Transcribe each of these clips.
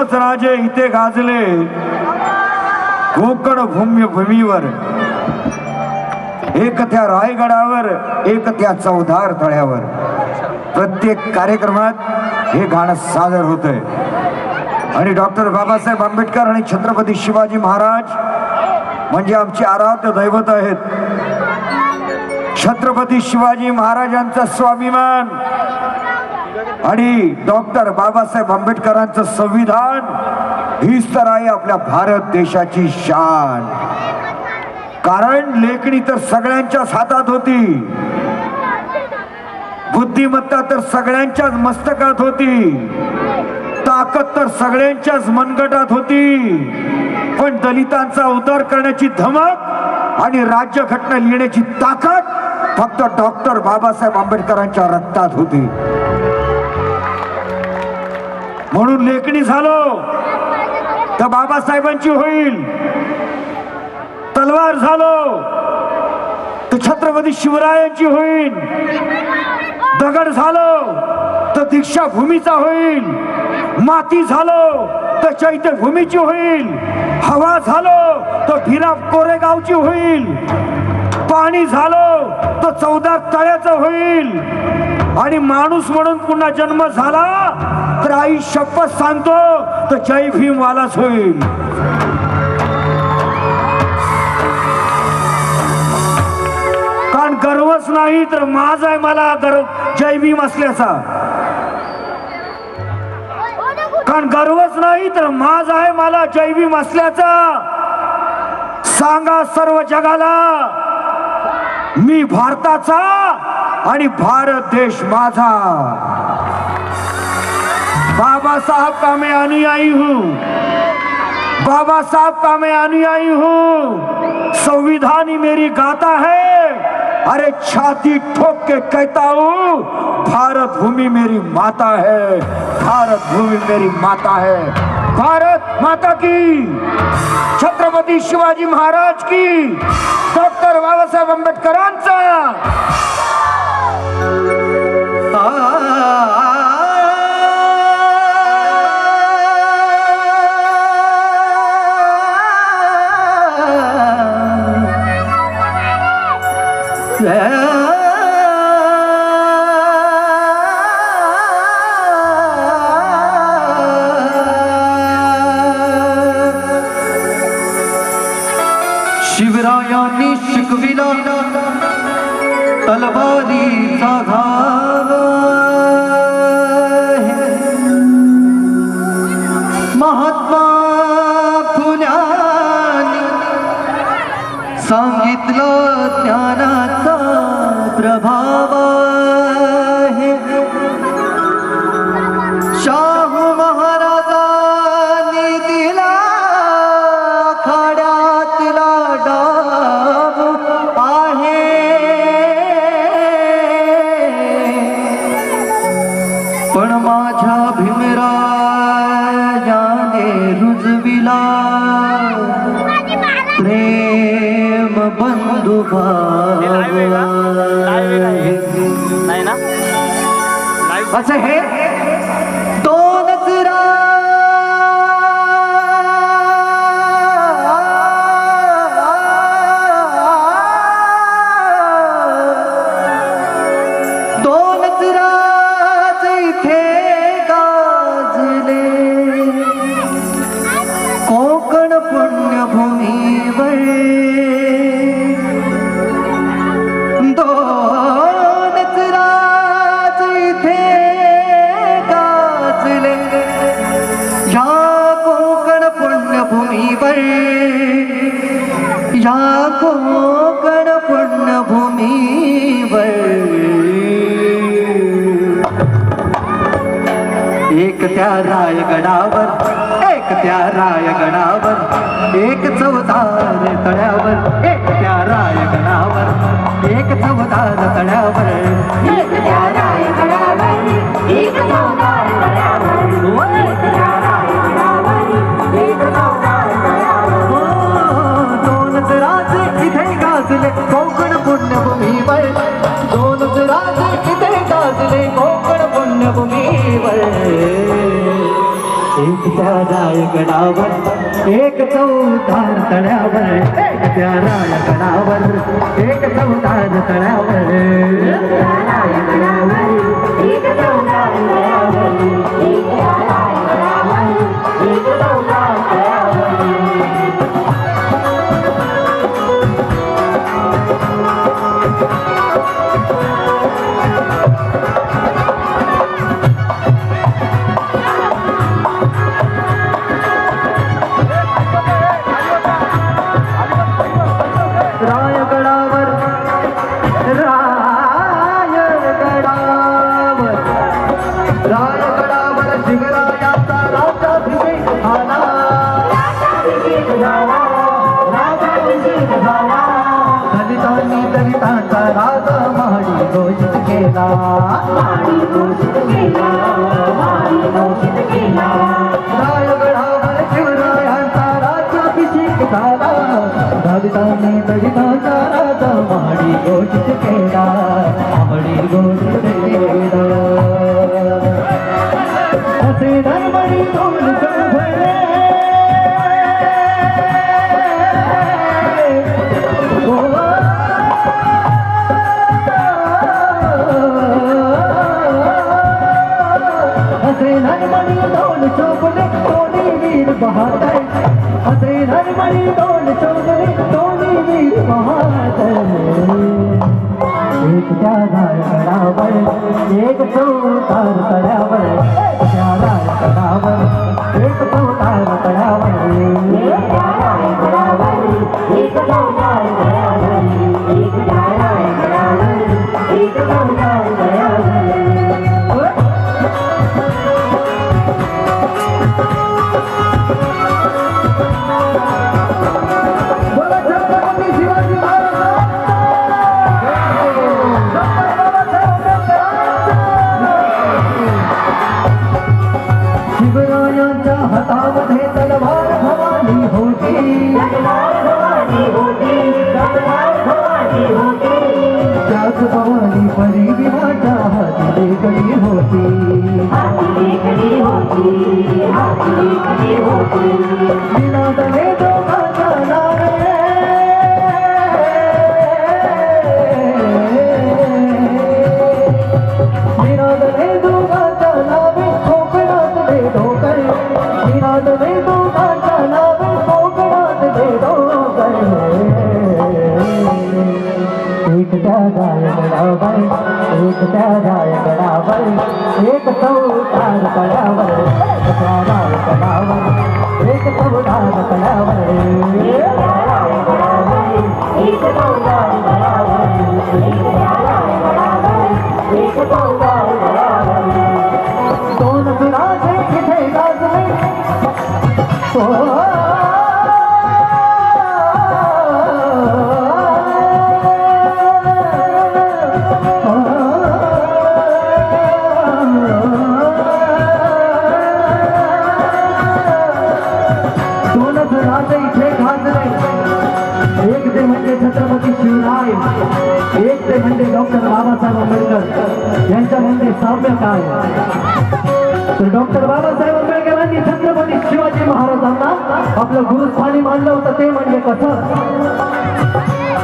दोनच राजे इथे गाजले कोकण भूमीवर, एक त्या रायगडावर, एक त्या चौधार तळ्यावर. प्रत्येक कार्यक्रमात हे गाणं सादर होतंय आणि डॉक्टर बाबासाहेब आंबेडकर आणि छत्रपती शिवाजी महाराज म्हणजे आमचे आराध्य दैवत आहेत. छत्रपती शिवाजी महाराजांचा स्वाभिमान आणि डॉक्टर बाबासाहेब आंबेडकरांचं संविधान हीच तर आहे आपल्या भारत देशाची शान. कारण लेखणी तर सगळ्यांच्याच हातात होती, बुद्धिमत्ता तर सगळ्यांच्याच मस्तकात होती, ताकद तर सगळ्यांच्याच मनगटात होती, पण दलितांचा उद्धार करण्याची धमक आणि राज्यघटना लिहिण्याची ताकद फक्त डॉक्टर बाबासाहेब आंबेडकरांच्या रक्तात होती. म्हणून लेखणी झालो तर बाबासाहेबांची होईल, तलवार झालो तर छत्रपती शिवरायांची होईल, दगड झालो तर दीक्षाभूमीचा होईल, माती झालो तर चैत्यभूमीची होईल, हवा झालो तर भिरा कोरेगावची होईल, पाणी झालो तर 14 तळ्याचं होईल, आणि माणूस म्हणून पुन्हा जन्म झाला तर आई शपथ सांगतो तर जय भीम वालाच होईल. कारण गर्वच नाही तर माझ आहे मला गर्व जय भीम असल्याचा. कारण गर्वच नाही तर माझ आहे मला जय भीम असल्याचा. सांगा सर्व जगाला मी भारताचा आणि भारत देश माझा. बाबा साहब का मैं अनुयायी हूँ, बाबा साहब का मैं अनुयायी हूँ, संविधान ही मेरी गाता है, अरे छाती ठोक के कहता हूँ भारत भूमि मेरी माता है, भारत भूमि मेरी माता है. भारत माता की, छत्रपती शिवाजी महाराज की, डॉक्टर बाबासाहेब आंबेडकरांचा. शिवरायांनी शिकविला तलवारीचा घाव, महात्मा फुल्यांनी सांगितलं ज्ञानाचा प्रभाव. शाहू महाराजांनी दिला खाड्यातला डाव आहे, पण माझ्या भीमराजाने रुजविला प्रेम बंधुभाव. असं हे दोनच राज इथे गाजले कोकण पुण्यभूमीवर. दोनच राज इथे गाजले या कोकण पुण्यभूमीवर, या कोकण पुण्यभूमीवर. एक त्या रायगडावर, एक त्या रायगडावर, एक चौदार तळ्यावर, एक त्या रायगडावर, एक चौदार तळ्यावर, एक त्या रायगडावर, एक चौदार तळ्यावर, एक त्या रायगडावर, एक चौदार तळ्यावर. दोनच राज इथे गाजले कोकण पुण्यभूमीवर, दोनच राज इथे गाजले कोकण पुण्यभूमीवर. एक त्या रायगडावर एक चौदार तळ्यावर एक त्या रायगडावर एक चौदार तळ्यावर रायगडावर शिवरायांचा राज्याभिषेक झाला दलितांनी दलितांचा राजा महाडी घोषित केला रायगडावर शिवरायांचा राज्याभिषेक झाला दलितांनी दलितांचा राजा महाडी घोषित केला महाडी घोषित केला असे धर्मणी दोन संभले असे धर्मणी दोन चौकले दोन्ही वीर बहादर असे धर्मणी दोन चौकले दोन्ही वीर बहादर एक त्या रायगडावर एक चौदार तळ्यावर त्या रायगडावर एक चौदार तळ्यावर शिवरायांच्या हातामध्ये तलवार भवानी होती त्याच भवानी परी विवाच्या हाती लेकडी होती विनादने दोघांच्या नावे विनादने दोघांच्या नावे कोकणात दे ढोकर विनादने दोघांच्या नावे कोकणात दे ढोकर एक त्या रायगडावर एक त्या रायगडावर एक चौदार तळ्यावर एक त्या रायगडावर एक चौदार तळ्यावर दोन सुराचे इथे गाजले दोनच राजे इथे गाजले एक ते म्हणजे छत्रपती शिवराय एक ते म्हणजे डॉक्टर बाबासाहेब आंबेडकर यांच्यामध्ये साम्य काय तर डॉक्टर बाबासाहेब आंबेडकरांनी छत्रपती शिवाजी महाराजांना आपलं गुरुस्थानी मानलं होतं ते म्हणजे कसं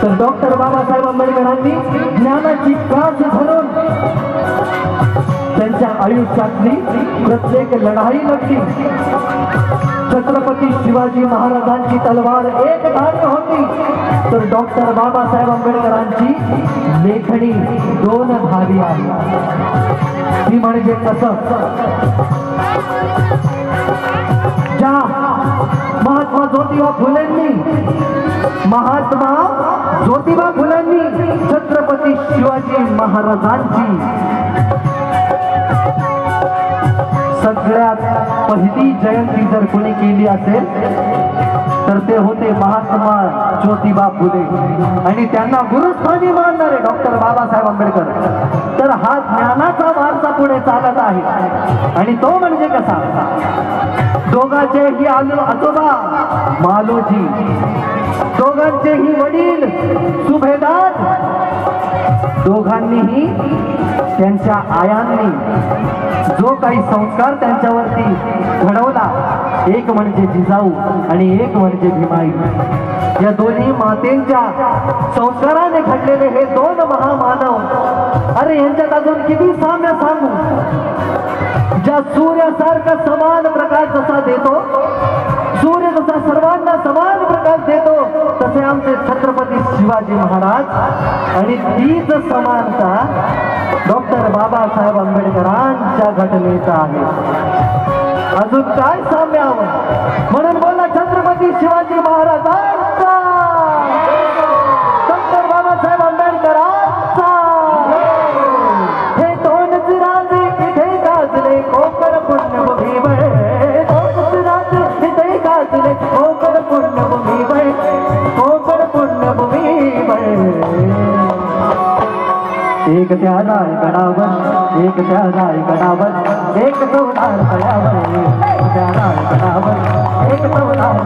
तर डॉक्टर बाबासाहेब आंबेडकरांनी ज्ञानाची कास धरून त्यांच्या आयुष्यातली प्रत्येक लढाई लढली छत्रपती शिवाजी महाराजांची तलवार एक धारी होती तर डॉक्टर बाबासाहेब आंबेडकरांची लेखणी दोन धारी आहे ती म्हणजे कसं ज्या महात्मा ज्योतिबा फुलेंनी छत्रपती शिवाजी महाराजांची सगळ्यात पहिली जयंती जर कोणी केली असेल तर ते होते महात्मा ज्योतिबा फुले आणि त्यांना गुरुस्थानी मानणारे डॉक्टर बाबासाहेब आंबेडकर तर हा ज्ञानाचा वारसा पुढे चालत आहे आणि तो म्हणजे कसा दोघांचेही आजोबा मालोजी दोघांचेही वडील सुभेदार दोघांनीही त्यांच्या आयांनी जो काही संस्कार त्यांच्यावरती घडवला, एक म्हणजे जिजाऊ आणि एक म्हणजे भीमाई, या दोन्ही मातेंच्या संस्काराने घडलेले हे दोन महामानव, अरे यांच्यात अजून किती साम्य सांगू. ज्या सूर्यासारखा समान प्रकाश जसा देतो, सूर्य जसा सर्वांना समान प्रकाश देतो, तसे आमचे छत्रपती शिवाजी महाराज. आणि तीच समानता डॉक्टर बाबासाहेब आंबेडकरांच्या घटनेचा आहे. अजून काय साम्य हवं. म्हणून बोला छत्रपती शिवाजी महाराजांचा, डॉक्टर बाबासाहेब आंबेडकरांचा. हे दोनच राजे इथे गाजले कोकण पुण्यभूमीवर, दोनच राजे इथे गाजले कोकण पुण्यभूमीवर, कोकण पुण्यभूमीवर. एक त्या रायगडावर, एक त्या रायगडावर, एक चौदार तळ्यावर, एक त्या रायगडावर, एक चौदार